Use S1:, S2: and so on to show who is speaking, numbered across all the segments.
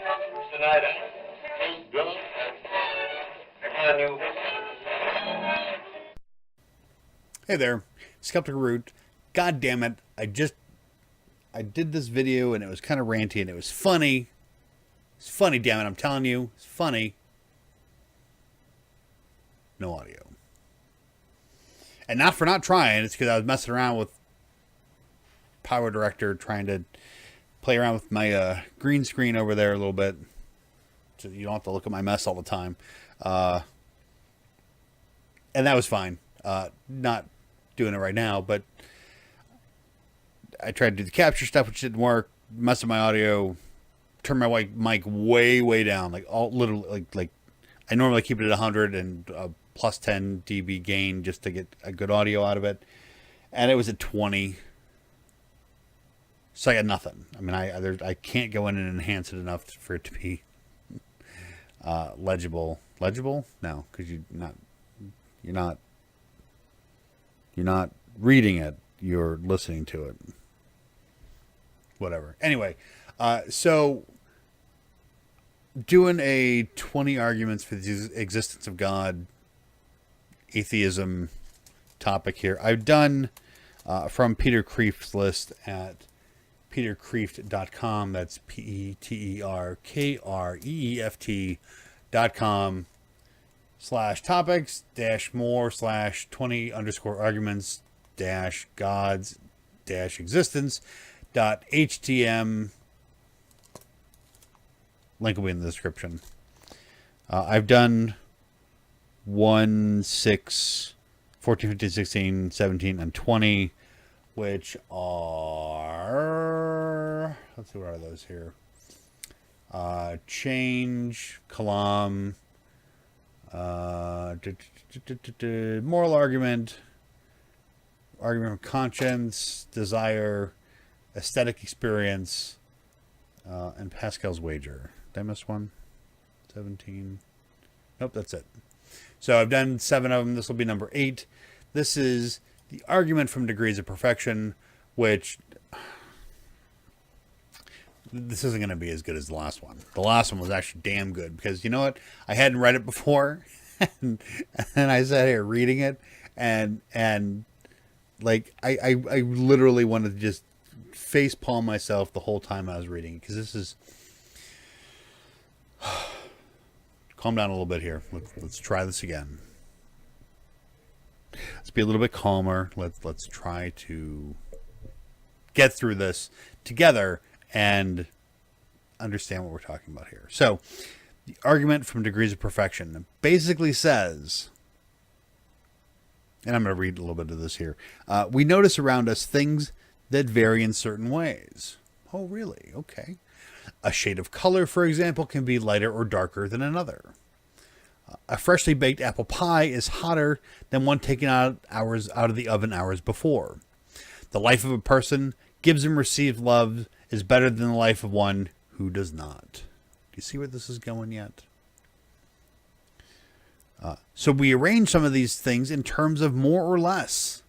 S1: Tonight,
S2: Hey there, SkepticalRoot. God damn it, I did this video and it was kind of ranty and it was funny. It's funny, damn it, I'm telling you, it's funny. No audio. And not for not trying, it's because I was messing around with Power Director, trying to play around with my green screen over there a little bit, so you don't have to look at my mess all the time. And that was fine. Not doing it right now, but I tried to do the capture stuff, which didn't work. Messed with my audio. Turned my mic way down, like all literally like I normally keep it at 100 and plus 10 dB gain just to get a good audio out of it, and it was at 20. So I got nothing. I mean, I can't go in and enhance it enough for it to be legible. Legible? No, because you're not reading it. You're listening to it. Whatever. Anyway, so doing a 20 arguments for the existence of God, atheism topic here. I've done from Peter Kreeft's list at peterkreeft.com. That's peterkreft.com /topics-more/20_arguments-gods-existence.htm. Link will be in the description. I've done 1, 6, 14, 15, 16, 17, and 20, which are, let's see, what are those here? Change, kalam, moral argument, argument of conscience, desire, aesthetic experience, and Pascal's wager. Did I miss one? 17. Nope, that's it. So I've done 7 of them. This will be number 8. This is the argument from Degrees of Perfection, which this isn't going to be as good as the last one. The last one was actually damn good because, you know what? I hadn't read it before, and I sat here reading it, and like I literally wanted to just face palm myself the whole time I was reading it, because this is. Calm down a little bit here. Let's try this again. Let's be a little bit calmer. Let's try to get through this together and understand what we're talking about here. So, the argument from Degrees of Perfection basically says, and I'm going to read a little bit of this here. We notice around us things that vary in certain ways. Oh, really? Okay. A shade of color, for example, can be lighter or darker than another. A freshly baked apple pie is hotter than one taken out of the oven hours before. The life of a person gives and receives love is better than the life of one who does not. Do you see where this is going yet? So we arrange some of these things in terms of more or less.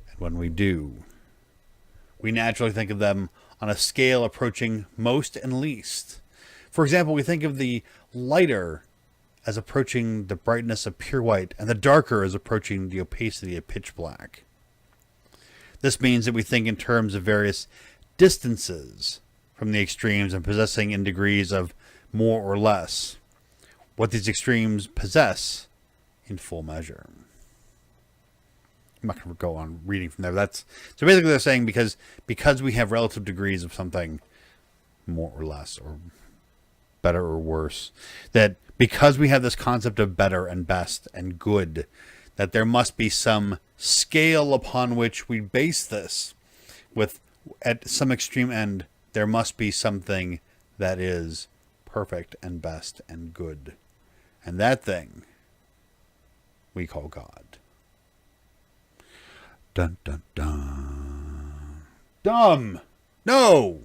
S2: And when we do, we naturally think of them on a scale approaching most and least. For example, we think of the lighter as approaching the brightness of pure white, and the darker as approaching the opacity of pitch black. This means that we think in terms of various distances from the extremes and possessing in degrees of more or less what these extremes possess in full measure. I'm not going to go on reading from there. So basically they're saying because we have relative degrees of something, more or less, or better or worse, that because we have this concept of better and best and good, that there must be some scale upon which we base this. With, at some extreme end, there must be something that is perfect and best and good. And that thing we call God. Dun, dun, dun. Dumb. No.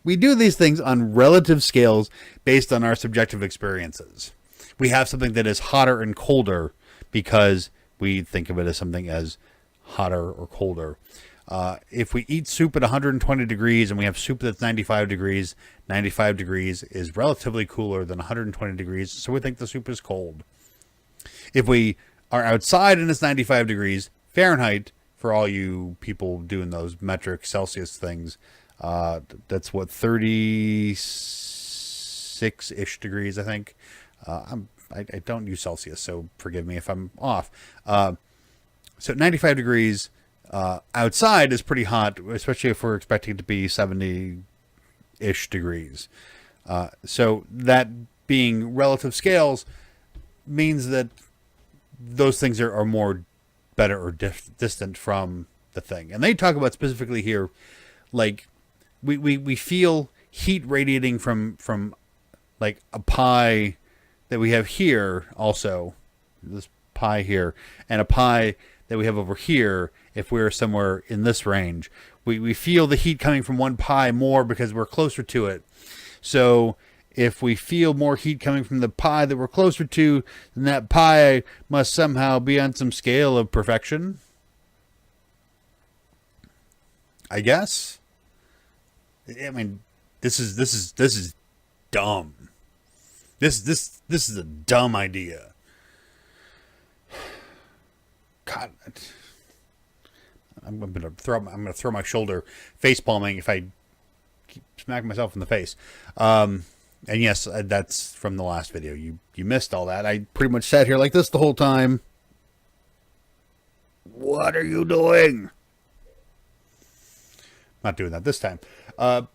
S2: We do these things on relative scales based on our subjective experiences. We have something that is hotter and colder because we think of it as something as hotter or colder. If we eat soup at 120 degrees and we have soup that's 95 degrees, 95 degrees is relatively cooler than 120 degrees, so we think the soup is cold. If we are outside and it's 95 degrees Fahrenheit, for all you people doing those metric Celsius things, that's what, 36-ish degrees, I think. I don't use Celsius, so forgive me if I'm off. So 95 degrees outside is pretty hot, especially if we're expecting it to be 70-ish degrees. So that being relative scales means that those things are more better or distant from the thing. And they talk about specifically here, like we feel heat radiating from like a pie that we have here, also this pie here, and a pie that we have over here. If we're somewhere in this range, we feel the heat coming from one pie more because we're closer to it. So if we feel more heat coming from the pie that we're closer to, then that pie must somehow be on some scale of perfection, I guess. I mean, this is dumb. This is a dumb idea. God, I'm gonna throw my shoulder face palming if I keep smacking myself in the face. And yes, that's from the last video. You missed all that. I pretty much sat here like this the whole time. What are you doing? Not doing that this time. But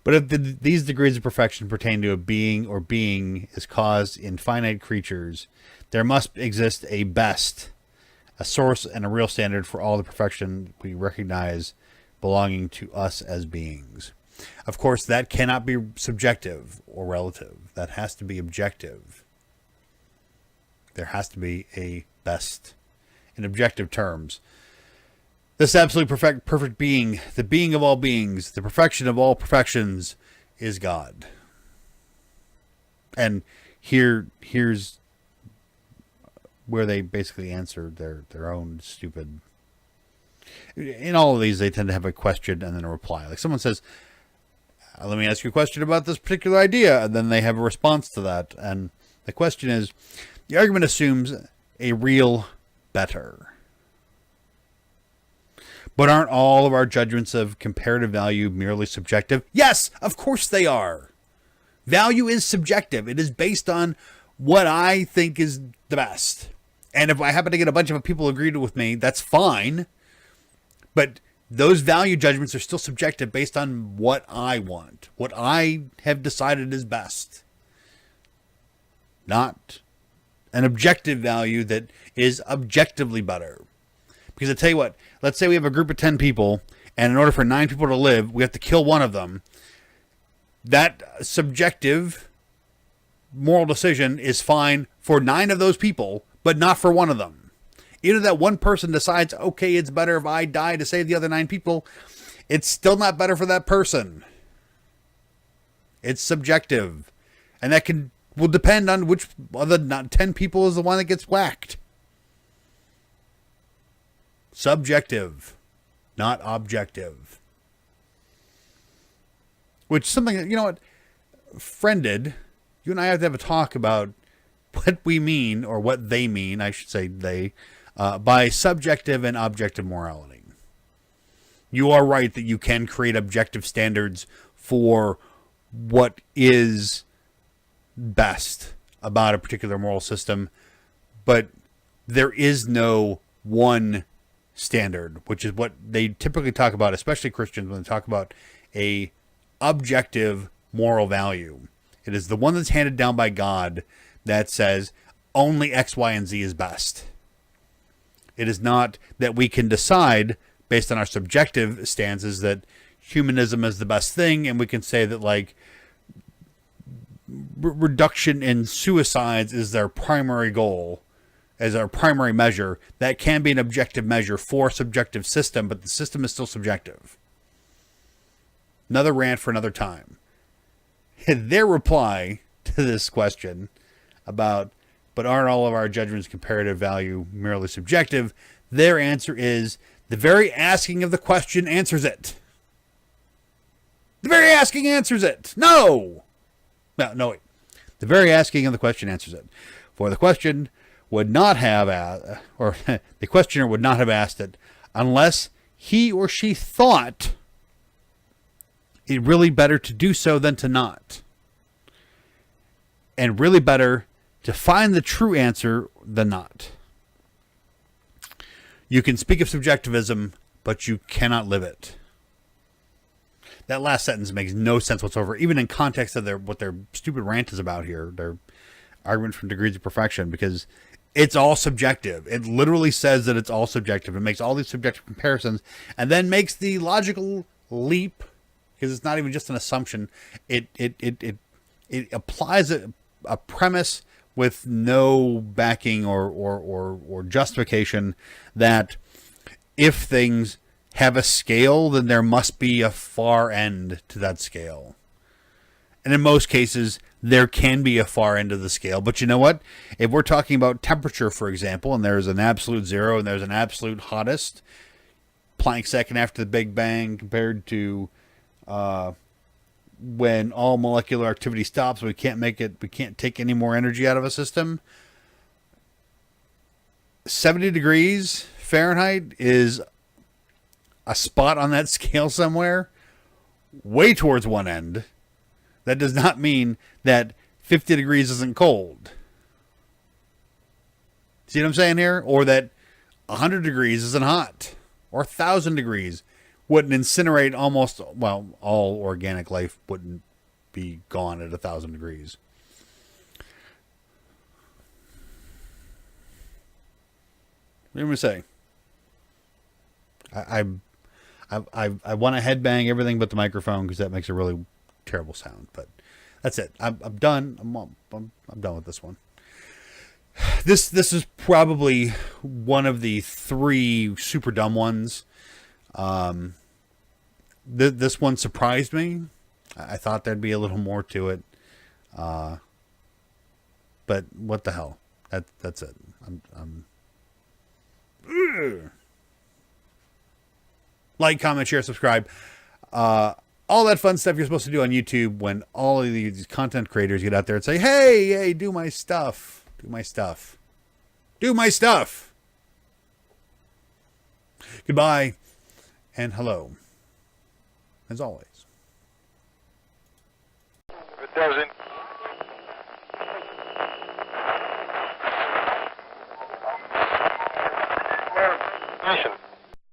S2: but if these degrees of perfection pertain to a being, or being is caused in finite creatures, there must exist a best, a source and a real standard for all the perfection we recognize belonging to us as beings. Of course, that cannot be subjective or relative. That has to be objective. There has to be a best in objective terms. This absolute perfect being, the being of all beings, the perfection of all perfections, is God. And here's where they basically answer their own stupid. In all of these, they tend to have a question and then a reply. Like someone says, let me ask you a question about this particular idea, and then they have a response to that. And the question is, the argument assumes a real better. But aren't all of our judgments of comparative value merely subjective? Yes, of course they are. Value is subjective. It is based on what I think is the best. And if I happen to get a bunch of people agreed with me, that's fine. But those value judgments are still subjective based on what I want, what I have decided is best. Not an objective value that is objectively better. Because I tell you what, let's say we have a group of 10 people, and in order for 9 people to live, we have to kill one of them. That subjective moral decision is fine for 9 of those people, but not for one of them. Either that one person decides, okay, it's better if I die to save the other 9 people, it's still not better for that person. It's subjective. And that will depend on which of the 10 people is the one that gets whacked. Subjective, not objective. Which is something that, you know what, Friended, you and I have to have a talk about what we mean, or what they mean, I should say they, by subjective and objective morality. You are right that you can create objective standards for what is best about a particular moral system, but there is no one standard, which is what they typically talk about, especially Christians, when they talk about a objective moral value. It is the one that's handed down by God that says only X, Y, and Z is best. It is not that we can decide based on our subjective stances that humanism is the best thing, and we can say that like reduction in suicides is their primary goal, as our primary measure. That can be an objective measure for a subjective system, but the system is still subjective. Another rant for another time. Their reply to this question about but aren't all of our judgments comparative value merely subjective? Their answer is the very asking of the question answers it. The very asking answers it. No, wait. The very asking of the question answers it. For the question would not have, or the questioner would not have asked it unless he or she thought it really better to do so than to not. And really better to find the true answer than not. You can speak of subjectivism, but you cannot live it. That last sentence makes no sense whatsoever, even in context of what their stupid rant is about here, their argument from Degrees of Perfection, because it's all subjective. It literally says that it's all subjective. It makes all these subjective comparisons and then makes the logical leap, because it's not even just an assumption. It applies a premise with no backing or justification that if things have a scale, then there must be a far end to that scale. And in most cases, there can be a far end of the scale. But you know what? If we're talking about temperature, for example, and there's an absolute zero and there's an absolute hottest, Planck second after the Big Bang compared to when all molecular activity stops, we can't take any more energy out of a system. 70 degrees Fahrenheit is a spot on that scale somewhere, way towards one end. That does not mean that 50 degrees isn't cold. See what I'm saying here? Or that 100 degrees isn't hot. Or 1,000 degrees wouldn't incinerate all organic life wouldn't be gone at 1,000 degrees. What do you want me to say? I want to headbang everything but the microphone because that makes a really terrible sound. But that's it. I'm done. I'm done with this one. This is probably one of the 3 super dumb ones. This one surprised me. I thought there'd be a little more to it. But what the hell? That's it. Like, comment, share, subscribe. All that fun stuff you're supposed to do on YouTube when all of these content creators get out there and say, hey, do my stuff. Do my stuff. Do my stuff. Goodbye and hello. As always.
S1: It doesn't. Nation.